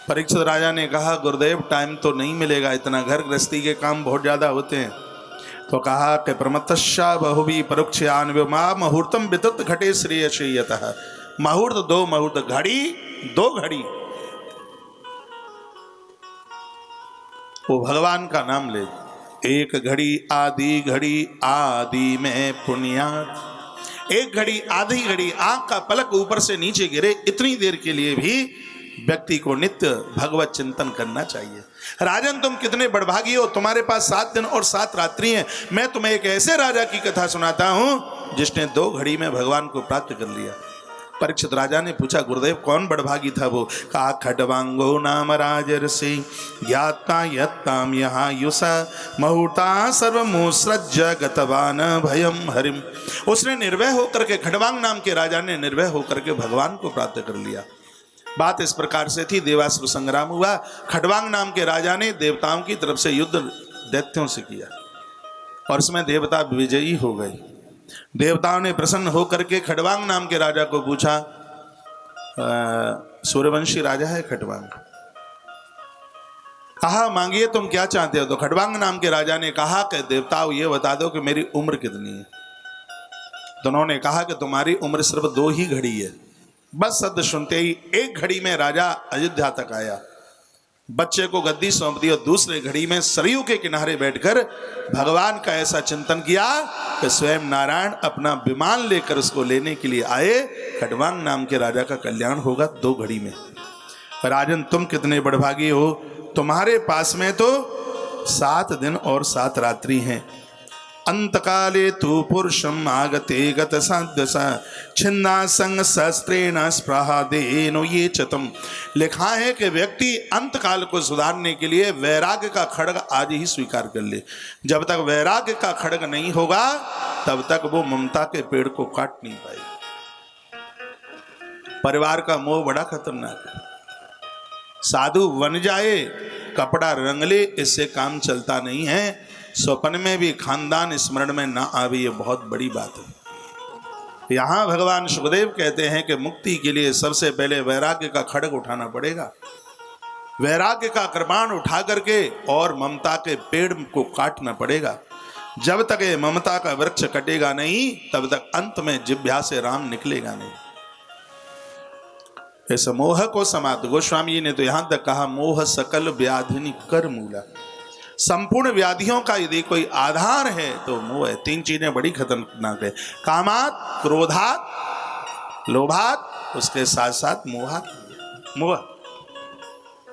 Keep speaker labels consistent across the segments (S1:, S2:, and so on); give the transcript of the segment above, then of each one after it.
S1: परीक्षित राजा ने कहा गुरुदेव टाइम तो नहीं मिलेगा इतना, घर गृहस्थी के काम बहुत ज़्यादा होते हैं। तो कहा कि प्रमतश्या बहुवी परोक्षयान माँ मुहूर्तम वितत घटे श्रेय श्रेयतः। मुहूर्त 2 मुहूर्त, घड़ी 2 घड़ी, वो भगवान का नाम ले। एक घड़ी आदि में पुण्यात। एक घड़ी आधी घड़ी, आंख का पलक ऊपर से नीचे गिरे, इतनी देर के लिए भी व्यक्ति को नित्य भगवत चिंतन करना चाहिए। राजन तुम कितने बड़भागी हो, तुम्हारे पास 7 दिन और 7 रात्रि हैं। मैं तुम्हें एक ऐसे राजा की कथा सुनाता हूं जिसने 2 घड़ी में भगवान को प्राप्त कर लिया। परीक्षित राजा ने पूछा गुरुदेव कौन बड़भागी था वो? कहा खड्वांगो नाम राजर्षि ज्ञाता यत्ताम यहाँ युषा मुहूर्ता सर्वमुसृज गतवान भयम हरिम। उसने निर्भय होकर के, खड्वांग नाम के राजा ने निर्भय होकर के भगवान को प्राप्त कर लिया। बात इस प्रकार से थी, देवासुर संग्राम हुआ। खड्वांग नाम के राजा ने देवताओं की तरफ से युद्ध दैत्यों से किया और इसमें देवता विजयी हो गए। देवताओं ने प्रसन्न होकर के खड्वांग नाम के राजा को पूछा, सूर्यवंशी राजा है खड्वांग, कहा मांगिए तुम क्या चाहते हो? तो खड्वांग नाम के राजा ने कहा कि देवताओं ये बता दो कि मेरी उम्र कितनी है। तो उन्होंने कहा कि तुम्हारी उम्र सिर्फ 2 ही घड़ी है। बस शब्द सुनते ही 1 घड़ी में राजा अयोध्या तक आया, बच्चे को गद्दी सौंप दी और दूसरे घड़ी में सरयू के किनारे बैठकर भगवान का ऐसा चिंतन किया कि स्वयं नारायण अपना विमान लेकर उसको लेने के लिए आए। खड्वांग नाम के राजा का कल्याण होगा 2 घड़ी में। राजन तुम कितने बड़भागी हो, तुम्हारे पास में तो 7 दिन और 7 रात्रि हैं। अंतकाले तु पुरुषम आगते गत सदस छिन्ना संग शस्त्रेण स्पृहादेनो ये चतम। लिखा है कि व्यक्ति अंतकाल को सुधारने के लिए वैराग्य का खड्ग आज ही स्वीकार कर ले। जब तक वैराग्य का खड्ग नहीं होगा तब तक वो ममता के पेड़ को काट नहीं पाएगा। परिवार का मोह बड़ा खतरनाक है। साधु बन जाए, कपड़ा रंग ले, इससे काम चलता नहीं है। स्वप्न में भी खानदान स्मरण में ना आवे, ये बहुत बड़ी बात है। यहाँ भगवान सुखदेव कहते हैं कि मुक्ति के लिए सबसे पहले वैराग्य का खड्ग उठाना पड़ेगा। वैराग्य का कृपाण उठा करके और ममता के पेड़ को काटना पड़ेगा। जब तक ये ममता का वृक्ष कटेगा नहीं तब तक अंत में जिह्वा से राम निकलेगा नहीं। इस मोह को समाप्त, गोस्वामी जी ने तो यहां तक कहा मोह सकल व्याधिनि कर मूला। संपूर्ण व्याधियों का यदि कोई आधार है तो मोह है। 3 चीजें बड़ी खतरनाक है, कामात, क्रोधात, लोभात, उसके साथ साथ मोहात। मोह।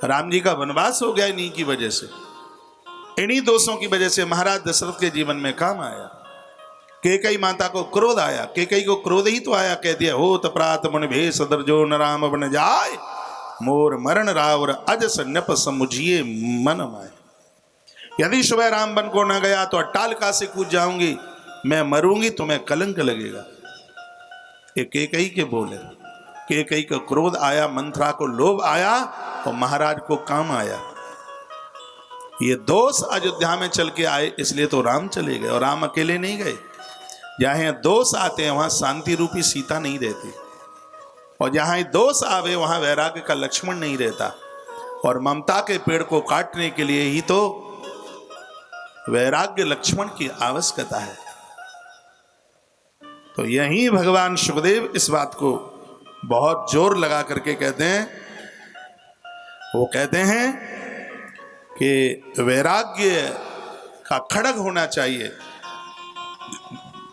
S1: राम जी का वनवास हो गया इन्हीं की वजह से, इन्हीं दोषों की वजह से महाराज दशरथ के जीवन में काम आया। कैकेयी माता को क्रोध आया, कैकेयी को क्रोध ही तो आया, कह दिया हो तपरात मन भेष दर्जो न राम बन जाय मोर मरण रावर अज सन्नप समुझिए मन माय। यदि सुबह राम बन को न गया तो अट्टालिका से कूद जाऊंगी, मैं मरूंगी, तुम्हें कलंक लगेगा। ये कैकेयी के बोले। कैकेयी को क्रोध आया, मंथरा को लोभ आया और महाराज को काम आया। ये दोष अयोध्या में चल के आए, इसलिए तो राम चले गए और राम अकेले नहीं गए। जहां दोष आते हैं वहां शांति रूपी सीता नहीं रहती, और जहां दोष आवे वहां वैराग्य का लक्ष्मण नहीं रहता। और ममता के पेड़ को काटने के लिए ही तो वैराग्य लक्ष्मण की आवश्यकता है। तो यही भगवान सुखदेव इस बात को बहुत जोर लगा करके कहते हैं। वो कहते हैं कि वैराग्य का खड्ग होना चाहिए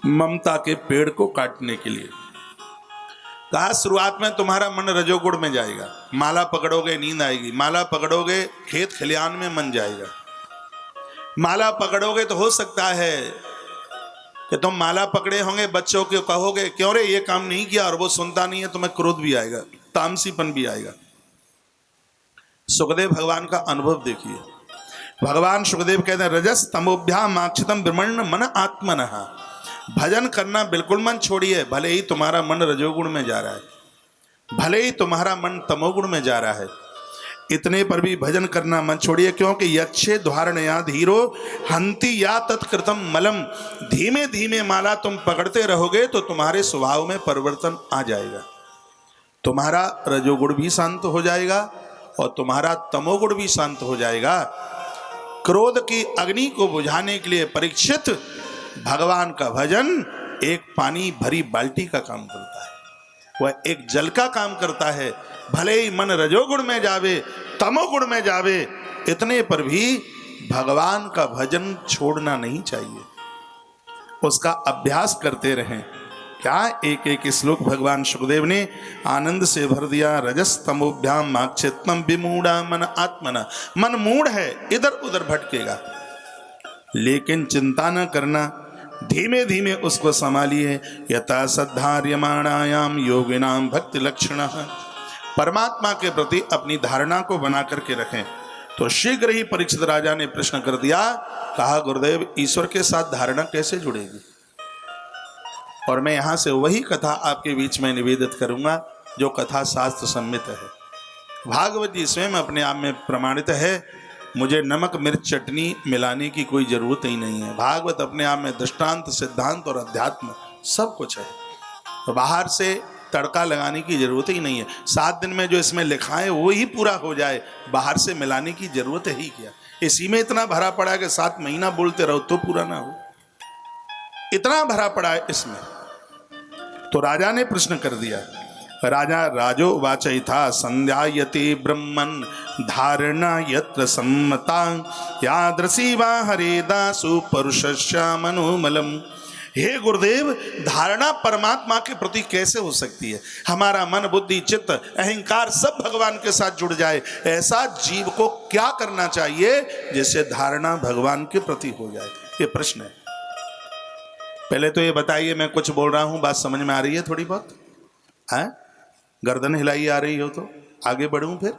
S1: ममता के पेड़ को काटने के लिए। कहा शुरुआत में तुम्हारा मन रजोगुण में जाएगा, माला पकड़ोगे नींद आएगी, माला पकड़ोगे खेत खलियान में मन जाएगा, माला पकड़ोगे तो हो सकता है कि तुम माला पकड़े होंगे, बच्चों को कहोगे क्यों रे ये काम नहीं किया, और वो सुनता नहीं है, तुम्हें क्रोध भी आएगा, तामसीपन भी आएगा। सुखदेव भगवान का अनुभव देखिए। भगवान सुखदेव कहते हैं रजस तमोभ्याम आक्षितम ब्रह्मण्य मन आत्मनः। भजन करना बिल्कुल मन छोड़िए, भले ही तुम्हारा मन रजोगुण में जा रहा है, भले ही तुम्हारा मन तमोगुण में जा रहा है, इतने पर भी भजन करना मन छोड़िए, क्योंकि यक्षे धारणया धीरो हंति या तत्कृतम मलम। धीमे धीमे माला तुम पकड़ते रहोगे तो तुम्हारे स्वभाव में परिवर्तन आ जाएगा, तुम्हारा रजोगुण भी शांत हो जाएगा, और तुम्हारा तमोगुण भी शांत हो जाएगा। क्रोध की अग्नि को बुझाने के लिए परीक्षित भगवान का भजन एक पानी भरी बाल्टी का काम करता है, वह एक जल का काम करता है। भले ही मन रजोगुण में जावे, तमोगुण में जावे, इतने पर भी भगवान का भजन छोड़ना नहीं चाहिए, उसका अभ्यास करते रहें। क्या एक एक श्लोक भगवान सुखदेव ने आनंद से भर दिया। रजस तमोभ्याम माक्षितम विमूढ़ा मन आत्मना। मन मूढ़ है, इधर उधर भटकेगा, लेकिन चिंता न करना, धीमे धीमे उसको संभालिए। यथा सद्धार्यमाणायाम योगिनाम भक्ति लक्षण। परमात्मा के प्रति अपनी धारणा को बना करके रखें। तो शीघ्र ही परीक्षित राजा ने प्रश्न कर दिया, कहा गुरुदेव ईश्वर के साथ धारणा कैसे जुड़ेगी? और मैं यहां से वही कथा आपके बीच में निवेदित करूंगा जो कथा शास्त्र सम्मित है। भागवत जी स्वयं अपने आप में प्रमाणित है, मुझे नमक मिर्च चटनी मिलाने की कोई जरूरत ही नहीं है। भागवत अपने आप में दृष्टांत, सिद्धांत और अध्यात्म सब कुछ है, तो बाहर से तड़का लगाने की जरूरत ही नहीं है। 7 दिन में जो इसमें लिखा है वो ही पूरा हो जाए, बाहर से मिलाने की जरूरत ही क्या। इसी में इतना भरा पड़ा है कि 7 महीना बोलते रहो तो पूरा ना हो, इतना भरा पड़ा है इसमें। तो राजा ने प्रश्न कर दिया। राजा राजो वाचयिथा संध्यायते ब्रह्मन् धारणा यत्र सम्मता यादृशी वा हरेदासु परुषस्य मनोमलम। हे गुरुदेव, धारणा परमात्मा के प्रति कैसे हो सकती है? हमारा मन, बुद्धि, चित्त, अहंकार सब भगवान के साथ जुड़ जाए, ऐसा जीव को क्या करना चाहिए जिससे धारणा भगवान के प्रति हो जाए? ये प्रश्न है। पहले तो ये बताइए, मैं कुछ बोल रहा हूं, बात समझ में आ रही है थोड़ी बहुत? है गर्दन हिलाई आ रही हो तो आगे बढ़ूं, फिर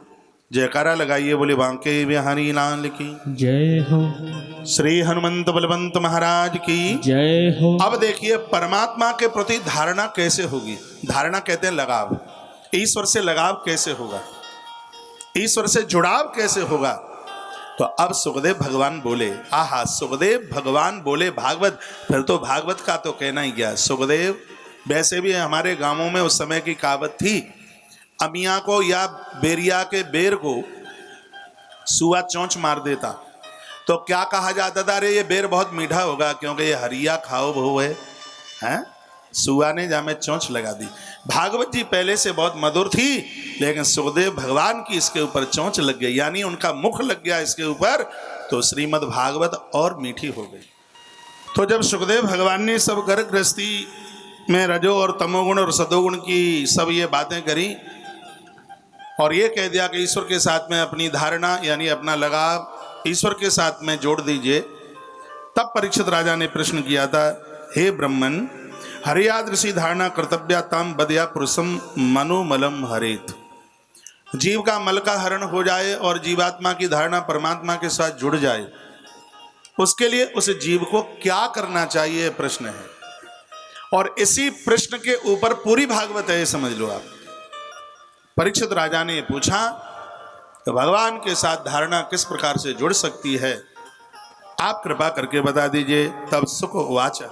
S1: जयकारा लगाइए, बोले बांके बिहारी लाल की
S2: जय हो,
S1: श्री हनुमंत बलवंत महाराज की
S2: जय हो।
S1: अब देखिए परमात्मा के प्रति धारणा कैसे होगी? धारणा कहते हैं लगाव। ईश्वर से लगाव कैसे होगा? ईश्वर से जुड़ाव कैसे होगा? तो अब सुखदेव भगवान बोले, आहा सुखदेव भगवान बोले भागवत, फिर तो भागवत का तो कहना ही गया। सुखदेव वैसे भी हमारे गांवों में उस समय की कहावत थी, अमिया को या बेरिया के बेर को सुआ चोंच मार देता तो क्या कहा जाता था? अरे ये बेर बहुत मीठा होगा क्योंकि ये हरिया खाओ बहु है, हैं? सुआ ने जामे चोंच लगा दी। भागवत जी पहले से बहुत मधुर थी, लेकिन सुखदेव भगवान की इसके ऊपर चोंच लग गई, यानी उनका मुख लग गया इसके ऊपर, तो श्रीमद् भागवत और मीठी हो गई। तो जब सुखदेव भगवान ने सब गर्भ गृहस्थी में रजो और तमोगुण और सदोगुण की सब ये बातें करी और ये कह दिया कि ईश्वर के साथ में अपनी धारणा यानी अपना लगाव ईश्वर के साथ में जोड़ दीजिए, तब परीक्षित राजा ने प्रश्न किया था, हे ब्रह्मन, हरियादृशी धारणा कर्तव्या ताम बदया पुरुषम मनोमलम हरेत। जीव का मल का हरण हो जाए और जीवात्मा की धारणा परमात्मा के साथ जुड़ जाए, उसके लिए उस जीव को क्या करना चाहिए? प्रश्न है। और इसी प्रश्न के ऊपर पूरी भागवत है, समझ लो आप। परीक्षित राजा ने पूछा कि भगवान के साथ धारणा किस प्रकार से जुड़ सकती है, आप कृपा करके बता दीजिए। तब सुख वाच,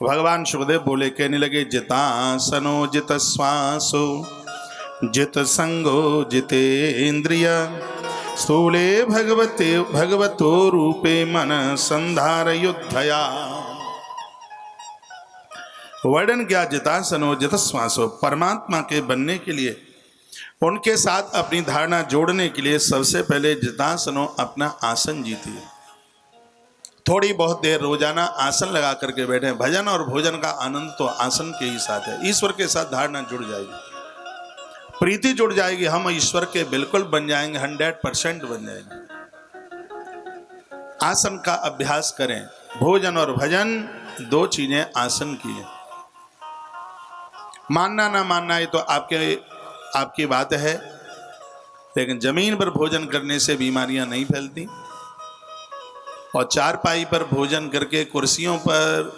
S1: भगवान सुखदेव बोले, कहने लगे, जितासनो जित श्वासो जित संगो जितेन्द्रिय स्थूले भगवते भगवतो रूपे मन संधारयुद्धया। वर्णन क्या? जितासनो जित श्वासो, परमात्मा के बनने के लिए, उनके साथ अपनी धारणा जोड़ने के लिए सबसे पहले जितासनो अपना आसन जीतिए। थोड़ी बहुत देर रोजाना आसन लगा करके बैठे। भजन और भोजन का आनंद तो आसन के ही साथ है। ईश्वर के साथ धारणा जुड़ जाएगी, प्रीति जुड़ जाएगी, हम ईश्वर के बिल्कुल बन जाएंगे, 100% बन जाएंगे। आसन का अभ्यास करें। भोजन और भजन दो चीजें आसन की है। मानना ना मानना ये तो आपकी बात है, लेकिन जमीन पर भोजन करने से बीमारियां नहीं फैलती और चारपाई पर भोजन करके, कुर्सियों पर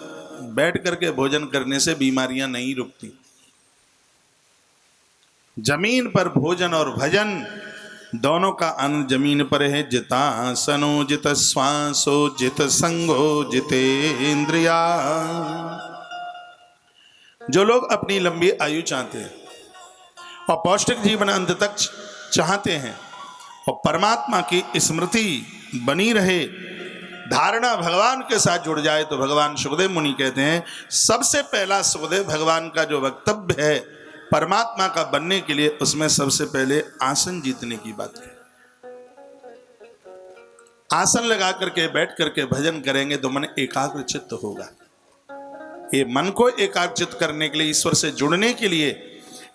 S1: बैठ करके भोजन करने से बीमारियां नहीं रुकती। जमीन पर भोजन और भजन दोनों का आनंद जमीन पर है। जितासनो जित श्वासो जित संगो जितेन्द्रिया। जो लोग अपनी लंबी आयु चाहते हैं और पौष्टिक जीवन अंत तक चाहते हैं, और परमात्मा की स्मृति बनी रहे, धारणा भगवान के साथ जुड़ जाए, तो भगवान सुखदेव मुनि कहते हैं सबसे पहला सुखदेव भगवान का जो वक्तव्य है परमात्मा का बनने के लिए, उसमें सबसे पहले आसन जीतने की बात है। आसन लगा करके बैठ करके भजन करेंगे तो मन एकाग्र चित्त होगा। ये मन को एकाग्र चित्त करने के लिए, ईश्वर से जुड़ने के लिए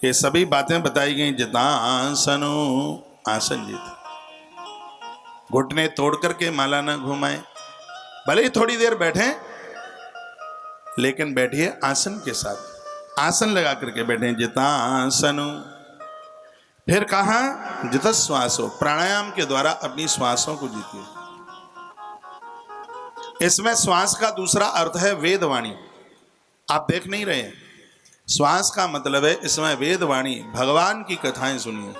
S1: ये सभी बातें बताई गई। जितासनो आसन जीत, घुटने तोड़ करके माला न घुमाए, भले ही थोड़ी देर बैठे लेकिन बैठिए आसन के साथ, आसन लगा करके बैठे। जितासनो, फिर कहा जित श्वासो, प्राणायाम के द्वारा अपनी श्वासों को जीतिए। इसमें श्वास का दूसरा अर्थ है वेदवाणी। आप देख नहीं रहे हैं, श्वास का मतलब है इसमें वेदवाणी, भगवान की कथाएं सुनिए,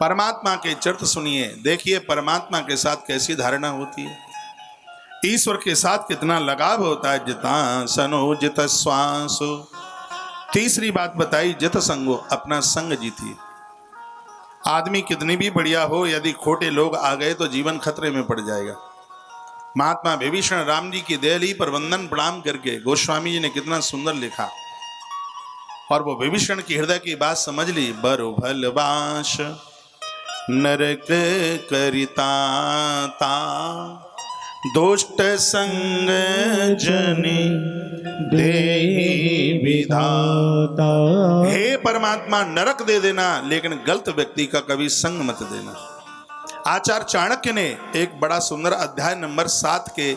S1: परमात्मा के चरित्र सुनिए, देखिए परमात्मा के साथ कैसी धारणा होती है, ईश्वर के साथ कितना लगाव होता है। जितासनो जित श्वासो। तीसरी बात बताई जित संगो, अपना संग जीतिए। आदमी कितनी भी बढ़िया हो, यदि खोटे लोग आ गए तो जीवन खतरे में पड़ जाएगा। महात्मा विभीषण राम जी की देहली पर वंदन प्रणाम करके गोस्वामी जी ने कितना सुंदर लिखा, और वो विभीषण की हृदय की बात समझ ली। बरु भलवास नरक करिताता, दुष्ट संग जनि देहि विधाता। हे परमात्मा, नरक दे देना लेकिन गलत व्यक्ति का कभी संग मत देना। आचार्य चाणक्य ने एक बड़ा सुंदर अध्याय नंबर 7 के,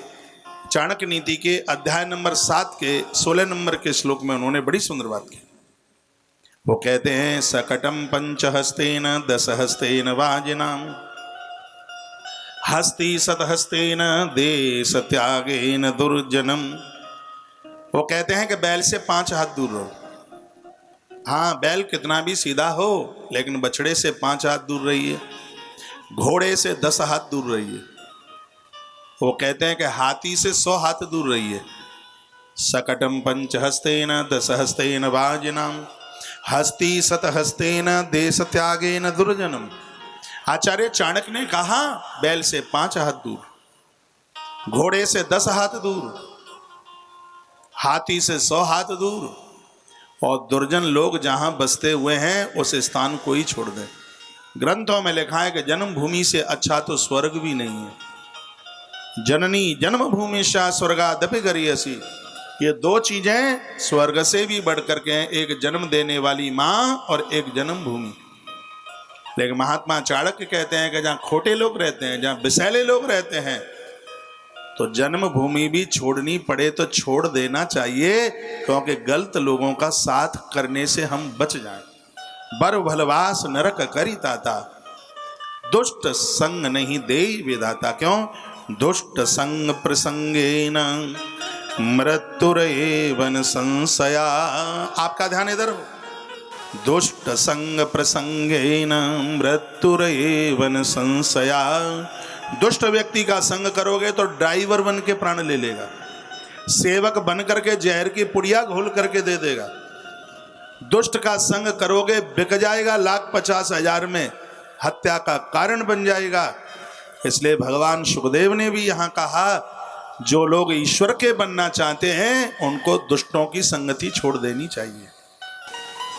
S1: चाणक्य नीति के अध्याय नंबर 7 के 16 नंबर के श्लोक में उन्होंने बड़ी सुंदर बात की। वो कहते हैं सकटम पंचहस्तेन दशहस्तेन वाजिनाम, हस्ति सतहस्तेन देश त्यागेन दुर्जनम। वो कहते हैं कि बैल से 5 हाथ दूर रहो। हाँ, बैल कितना भी सीधा हो लेकिन बछड़े से 5 हाथ दूर रहिए, घोड़े से 10 हाथ दूर रहिए। वो कहते हैं कि हाथी से 100 हाथ दूर रहिए। सकटम पंचहस्तेन दशहस्तेन वाजिनाम, हस्ति सतहस्तेन देश त्यागेन दुर्जनम। आचार्य चाणक्य ने कहा बैल से 5 हाथ दूर, घोड़े से 10 हाथ दूर, हाथी से 100 हाथ दूर, और दुर्जन लोग जहां बसते हुए हैं उस स्थान को ही छोड़ दें। ग्रंथों में लिखा है कि जन्मभूमि से अच्छा तो स्वर्ग भी नहीं है। जननी जन्मभूमि शा स्वर्गादपि गरीयसी, ये 2 चीजें स्वर्ग से भी बढ़ करके हैं, एक जन्म देने वाली माँ और एक जन्मभूमि। लेकिन महात्मा चाणक्य कहते हैं कि जहाँ खोटे लोग रहते हैं, जहाँ विषैले लोग रहते हैं, तो जन्मभूमि भी छोड़नी पड़े तो छोड़ देना चाहिए, क्योंकि गलत लोगों का साथ करने से हम बच जाएं। बर भलवास नरक करिताता, दुष्ट संग नहीं देहि विधाता। क्यों? दुष्ट संग प्रसंगेन मृत्युरेवन संशया। आपका ध्यान इधर हो। दुष्ट संग प्रसंगेन मृत्युरेवन संशया। दुष्ट व्यक्ति का संग करोगे तो ड्राइवर बन के प्राण ले लेगा, सेवक बन करके जहर की पुड़िया घोल करके दे देगा। दुष्ट का संग करोगे बिक जाएगा, 1,50,000 में हत्या का कारण बन जाएगा। इसलिए भगवान सुखदेव ने भी यहाँ कहा जो लोग ईश्वर के बनना चाहते हैं उनको दुष्टों की संगति छोड़ देनी चाहिए।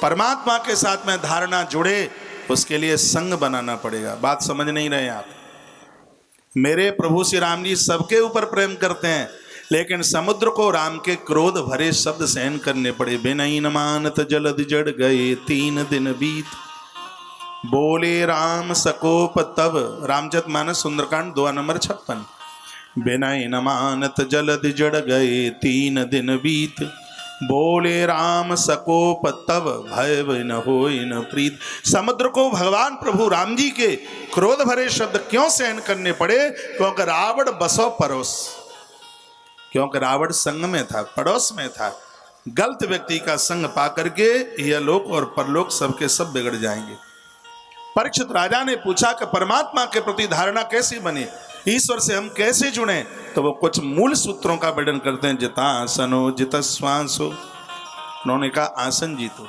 S1: परमात्मा के साथ में धारणा जुड़े, उसके लिए संग बनाना पड़ेगा। बात समझ नहीं रहे आप? मेरे प्रभु श्री राम जी सबके ऊपर प्रेम करते हैं, लेकिन समुद्र को राम के क्रोध भरे शब्द सहन करने पड़े। बिनई न मानत जलद जड़ गए 3 दिन बीत, बोले राम सकोप तब। रामचरितमानस सुंदरकांड 2 नंबर 56। बिनई न मानत जलद जड़ गए 3 दिन बीत, बोले राम सकोप तब भय न होय न प्रीत। समुद्र को भगवान प्रभु राम जी के क्रोध भरे शब्द क्यों सहन करने पड़े? क्योंकि रावण बसो परोस, क्योंकि रावण संग में था, पड़ोस में था। गलत व्यक्ति का संग पा करके यह लोक और परलोक सबके सब बिगड़ जाएंगे। परीक्षित राजा ने पूछा कि परमात्मा के प्रति धारणा कैसे बने, ईश्वर से हम कैसे जुड़े? तो वो कुछ मूल सूत्रों का वर्णन करते हैं। जितासनो जित श्वासो। उन्होंने कहा आसन जीतो,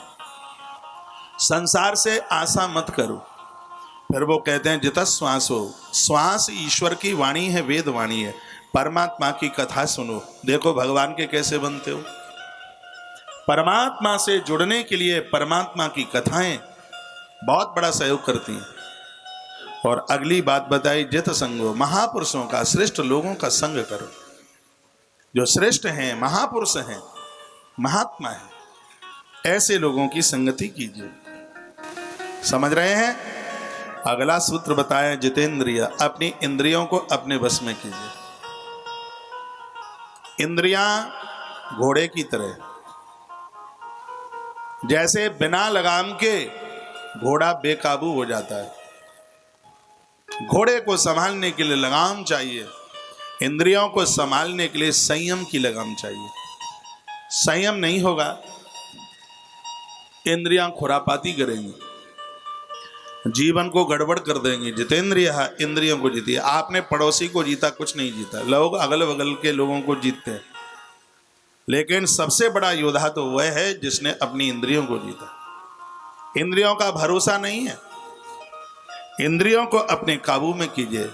S1: संसार से आशा मत करो, फिर वो कहते हैं जित श्वासो, श्वास ईश्वर की वाणी है, वेद वाणी है। परमात्मा की कथा सुनो, देखो भगवान के कैसे बनते हो। परमात्मा से जुड़ने के लिए परमात्मा की कथाएं बहुत बड़ा सहयोग करती हैं। और अगली बात बताई, जित संगो, महापुरुषों का, श्रेष्ठ लोगों का संग करो। जो श्रेष्ठ हैं, महापुरुष हैं, महात्मा है, ऐसे लोगों की संगति कीजिए। समझ रहे हैं? अगला सूत्र बताया, जितेंद्रिय, अपनी इंद्रियों को अपने वश में कीजिए। इंद्रियां घोड़े की तरह, जैसे बिना लगाम के घोड़ा बेकाबू हो जाता है। घोड़े को संभालने के लिए लगाम चाहिए, इंद्रियों को संभालने के लिए संयम की लगाम चाहिए। संयम नहीं होगा, इंद्रियां खुरापाती करेंगी, जीवन को गड़बड़ कर देंगे। जितेंद्रिय, इंद्रियों को जीतिए। आपने पड़ोसी को जीता, कुछ नहीं जीता। लोग अगल बगल के लोगों को जीतते हैं, लेकिन सबसे बड़ा योद्धा तो वह है जिसने अपनी इंद्रियों को जीता। इंद्रियों का भरोसा नहीं है, इंद्रियों को अपने काबू में कीजिए।